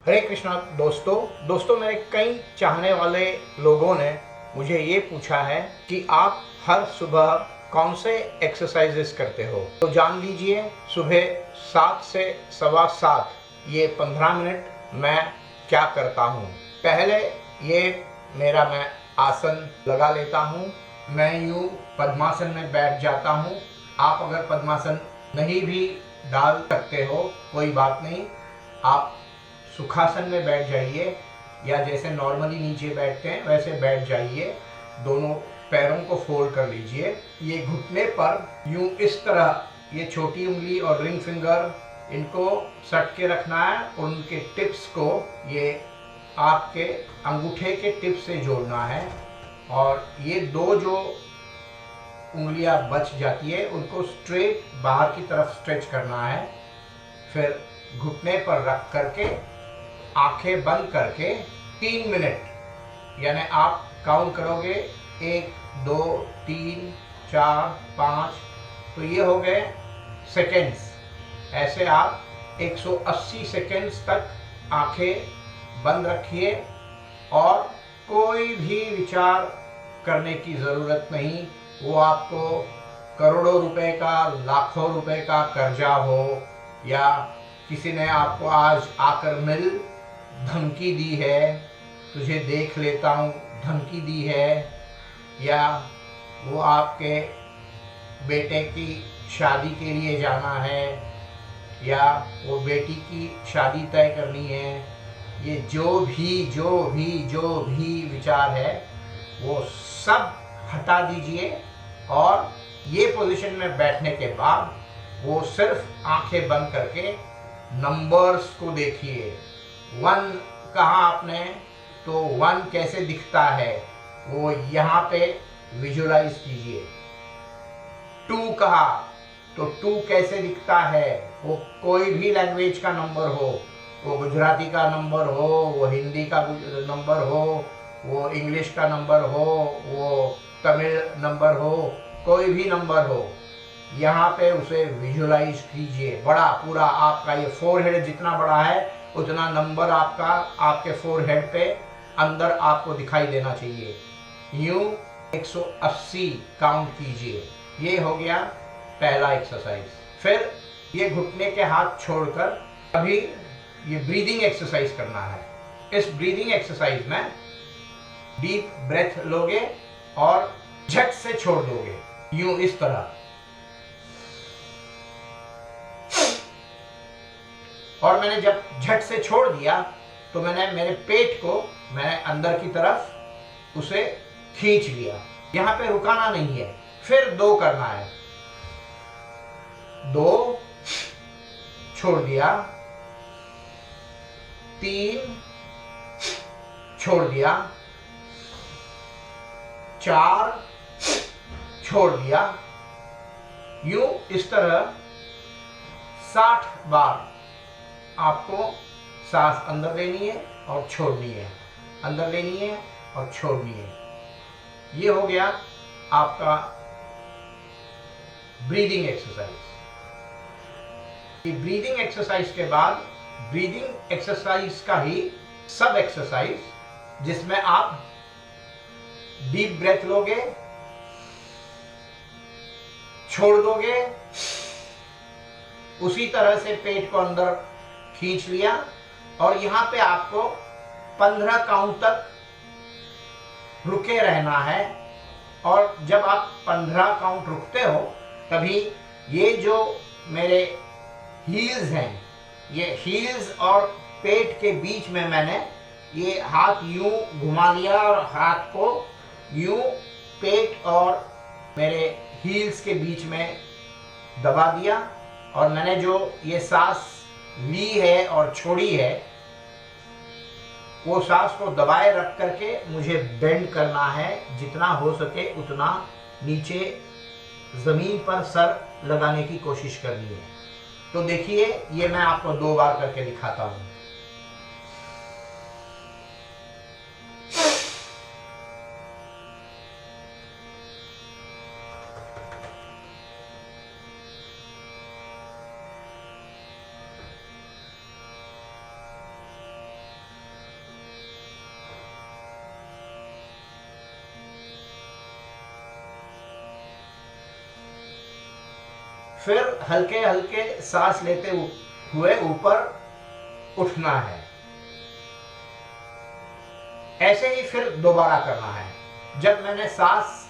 हरे कृष्णा दोस्तों मेरे कई चाहने वाले लोगों ने मुझे ये पूछा है कि आप हर सुबह कौन से एक्सरसाइजेस करते हो। तो जान लीजिए, सुबह 7 से सवा 7 ये 15 मिनट मैं क्या करता हूँ। पहले ये मैं आसन लगा लेता हूँ। मैं यूँ पद्मासन में बैठ जाता हूँ। आप अगर पद्मासन नहीं भी डाल सकते हो कोई बात नहीं, आप सुखासन में बैठ जाइए या जैसे नॉर्मली नीचे बैठते हैं वैसे बैठ जाइए। दोनों पैरों को फोल्ड कर लीजिए। ये घुटने पर यूं इस तरह ये छोटी उंगली और रिंग फिंगर इनको सट के रखना है और उनके टिप्स को ये आपके अंगूठे के टिप से जोड़ना है और ये दो जो उंगलियां बच जाती है उनको स्ट्रेट बाहर की तरफ स्ट्रेच करना है। फिर घुटने पर रख करके आंखें बंद करके 3 मिनट यानी आप काउंट करोगे 1 2 3 4 5, तो ये हो गए सेकेंड्स। ऐसे आप 180 सेकेंड्स तक आंखें बंद रखिए और कोई भी विचार करने की ज़रूरत नहीं। वो आपको करोड़ों रुपए का, लाखों रुपए का कर्जा हो या किसी ने आपको आज आकर मिल धमकी दी है, तुझे देख लेता हूँ धमकी दी है, या वो आपके बेटे की शादी के लिए जाना है या वो बेटी की शादी तय करनी है, ये जो भी विचार है वो सब हटा दीजिए। और ये पोजीशन में बैठने के बाद वो सिर्फ आंखें बंद करके नंबर्स को देखिए। 1 कहा आपने, तो 1 कैसे दिखता है वो यहाँ पे विजुलाइज कीजिए। 2 कहा तो 2 कैसे दिखता है, वो कोई भी लैंग्वेज का नंबर हो, वो गुजराती का नंबर हो, वो हिंदी का नंबर हो, वो इंग्लिश का नंबर हो, वो तमिल नंबर हो, कोई भी नंबर हो, यहाँ पे उसे विजुलाइज कीजिए। बड़ा पूरा आपका ये फोरहेड जितना बड़ा है उतना नंबर आपका आपके फोरहेड पे अंदर आपको दिखाई देना चाहिए। यूं 180 काउंट कीजिए। ये हो गया पहला एक्सरसाइज। फिर ये घुटने के हाथ छोड़कर अभी ये ब्रीदिंग एक्सरसाइज करना है। इस ब्रीदिंग एक्सरसाइज में डीप ब्रेथ लोगे और झट से छोड़ दोगे, यूं इस तरह। और मैंने जब झट से छोड़ दिया तो मैंने मेरे पेट को मैंने अंदर की तरफ उसे खींच लिया। यहां पे रुकाना नहीं है। फिर 2 करना है। 2 छोड़ दिया, 3 छोड़ दिया, 4 छोड़ दिया। यूं इस तरह 60 बार आपको सांस अंदर लेनी है और छोड़नी है, अंदर लेनी है और छोड़नी है। ये हो गया आपका ब्रीदिंग एक्सरसाइज। ये ब्रीदिंग एक्सरसाइज के बाद ब्रीदिंग एक्सरसाइज का ही सब एक्सरसाइज जिसमें आप डीप ब्रेथ लोगे, छोड़ दोगे, उसी तरह से पेट को अंदर खींच लिया और यहाँ पे आपको 15 काउंट तक रुके रहना है। और जब आप 15 काउंट रुकते हो तभी ये जो मेरे हील्स हैं, ये हील्स और पेट के बीच में मैंने ये हाथ यूं घुमा लिया और हाथ को यूं पेट और मेरे हील्स के बीच में दबा दिया और मैंने जो ये सांस ली है और छोड़ी है वो सांस को दबाए रख करके मुझे बेंड करना है, जितना हो सके उतना नीचे जमीन पर सर लगाने की कोशिश करनी है। तो देखिए ये मैं आपको 2 बार करके दिखाता हूं। फिर हल्के हल्के सांस लेते हुए ऊपर उठना है। ऐसे ही फिर दोबारा करना है। जब मैंने सांस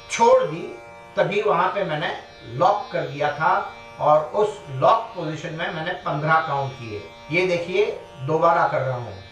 छोड़ दी तभी वहां पे मैंने लॉक कर दिया था और उस लॉक पोजीशन में मैंने 15 काउंट किए। ये देखिए दोबारा कर रहा हूं।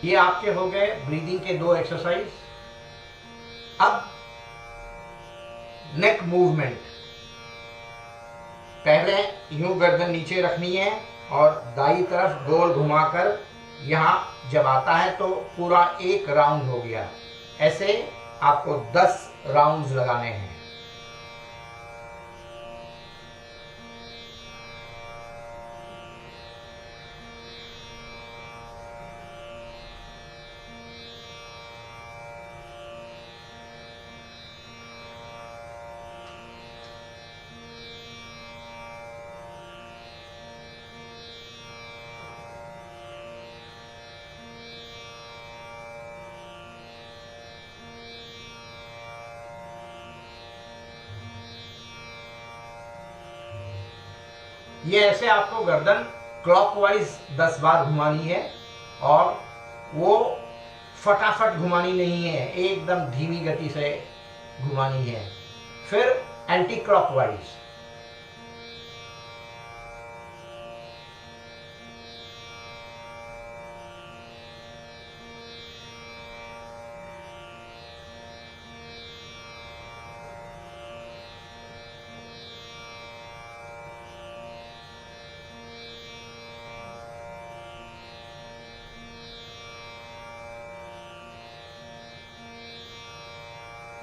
ये आपके हो गए ब्रीदिंग के 2 एक्सरसाइज। अब नेक मूवमेंट। पहले यूं गर्दन नीचे रखनी है और दाईं तरफ गोल घुमाकर यहाँ जब आता है तो पूरा 1 राउंड हो गया। ऐसे आपको 10 राउंड्स लगाने हैं। ये ऐसे आपको गर्दन क्लॉकवाइज 10 बार घुमानी है और वो फटाफट घुमानी नहीं है, एकदम धीमी गति से घुमानी है। फिर एंटी क्लॉकवाइज।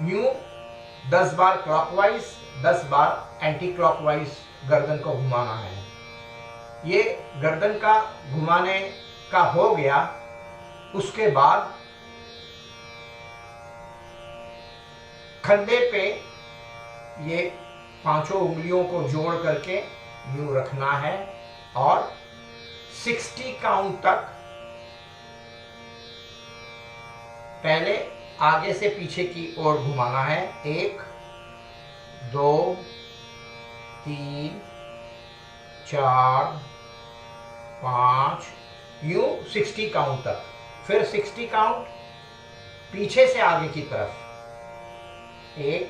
यूं 10 बार क्लॉकवाइज, 10 बार एंटी क्लॉकवाइज गर्दन को घुमाना है। ये गर्दन का घुमाने का हो गया। उसके बाद कंधे पे ये 5 उंगलियों को जोड़ करके यूं रखना है और 60 काउंट तक पहले आगे से पीछे की ओर घुमाना है। 1 2 3 4 5 यूं 60 काउंट तक। फिर 60 काउंट पीछे से आगे की तरफ। 1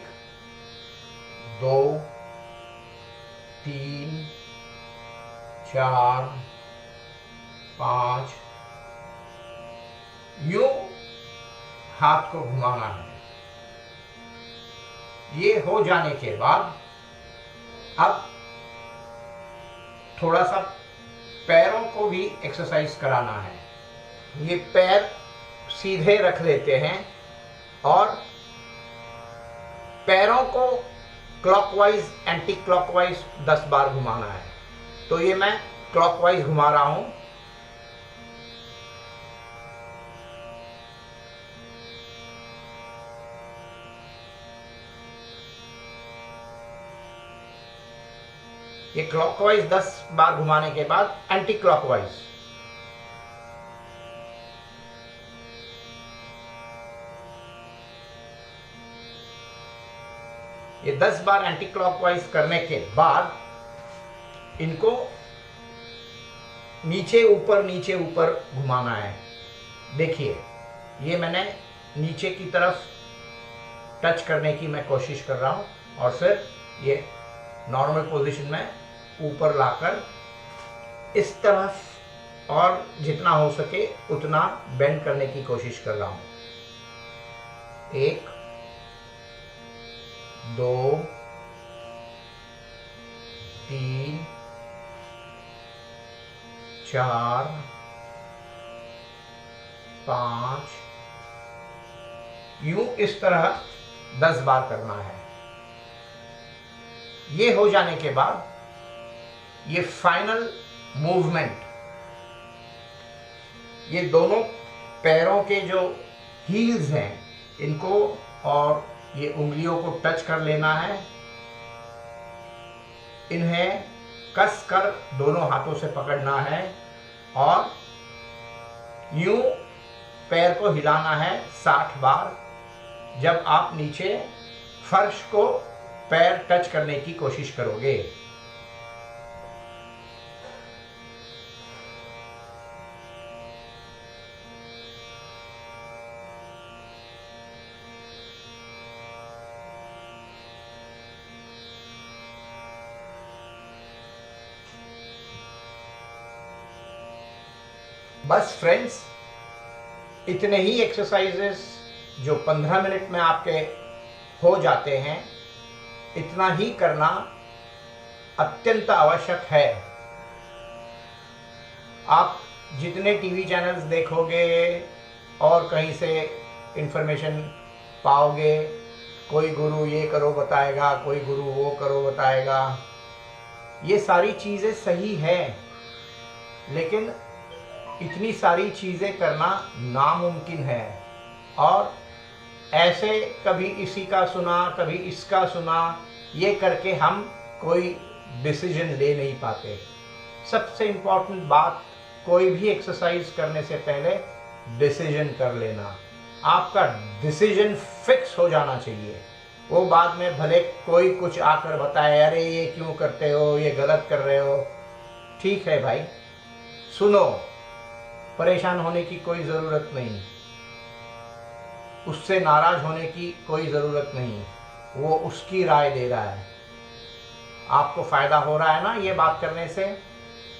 2 3 4 5 यूं हाथ को घुमाना है। ये हो जाने के बाद अब थोड़ा सा पैरों को भी एक्सरसाइज कराना है। ये पैर सीधे रख लेते हैं और पैरों को क्लॉकवाइज एंटी क्लॉकवाइज 10 बार घुमाना है। तो ये मैं क्लॉकवाइज घुमा रहा हूं। ये क्लॉकवाइज 10 बार घुमाने के बाद एंटी क्लॉकवाइज। ये 10 बार एंटी क्लॉकवाइज करने के बाद इनको नीचे ऊपर घुमाना है। देखिए ये मैंने नीचे की तरफ टच करने की मैं कोशिश कर रहा हूं और फिर ये नॉर्मल पोजीशन में ऊपर लाकर इस तरफ और जितना हो सके उतना बेंड करने की कोशिश कर रहा हूं। 1 2 3 4 5 यूं इस तरह 10 बार करना है। ये हो जाने के बाद ये फाइनल मूवमेंट, ये दोनों पैरों के जो हील्स हैं इनको और ये उंगलियों को टच कर लेना है। इन्हें कस कर दोनों हाथों से पकड़ना है और यूं पैर को हिलाना है 60 बार। जब आप नीचे फर्श को पैर टच करने की कोशिश करोगे। बस फ्रेंड्स, इतने ही एक्सरसाइजेस जो 15 मिनट में आपके हो जाते हैं, इतना ही करना अत्यंत आवश्यक है। आप जितने टीवी चैनल्स देखोगे और कहीं से इंफॉर्मेशन पाओगे, कोई गुरु ये करो बताएगा, कोई गुरु वो करो बताएगा, ये सारी चीज़ें सही है, लेकिन इतनी सारी चीज़ें करना नामुमकिन है। और ऐसे कभी इसी का सुना, कभी इसका सुना, ये करके हम कोई डिसीजन ले नहीं पाते। सबसे इम्पॉर्टेंट बात, कोई भी एक्सरसाइज करने से पहले डिसीजन कर लेना। आपका डिसीजन फिक्स हो जाना चाहिए। वो बाद में भले कोई कुछ आकर बताए, अरे ये क्यों करते हो, ये गलत कर रहे हो। ठीक है भाई, सुनो, परेशान होने की कोई ज़रूरत नहीं, उससे नाराज होने की कोई ज़रूरत नहीं। वो उसकी राय दे रहा है, आपको फ़ायदा हो रहा है ना ये बात करने से,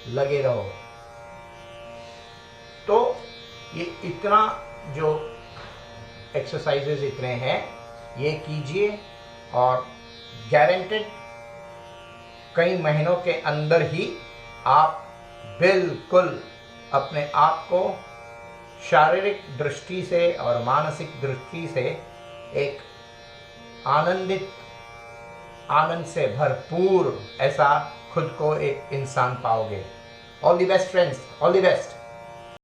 लगे रहो। तो ये इतना जो एक्सरसाइजेज इतने हैं, ये कीजिए और गारंटेड कई महीनों के अंदर ही आप बिल्कुल अपने आप को शारीरिक दृष्टि से और मानसिक दृष्टि से एक आनंद से भरपूर ऐसा खुद को एक इंसान पाओगे। All the best friends, all the best.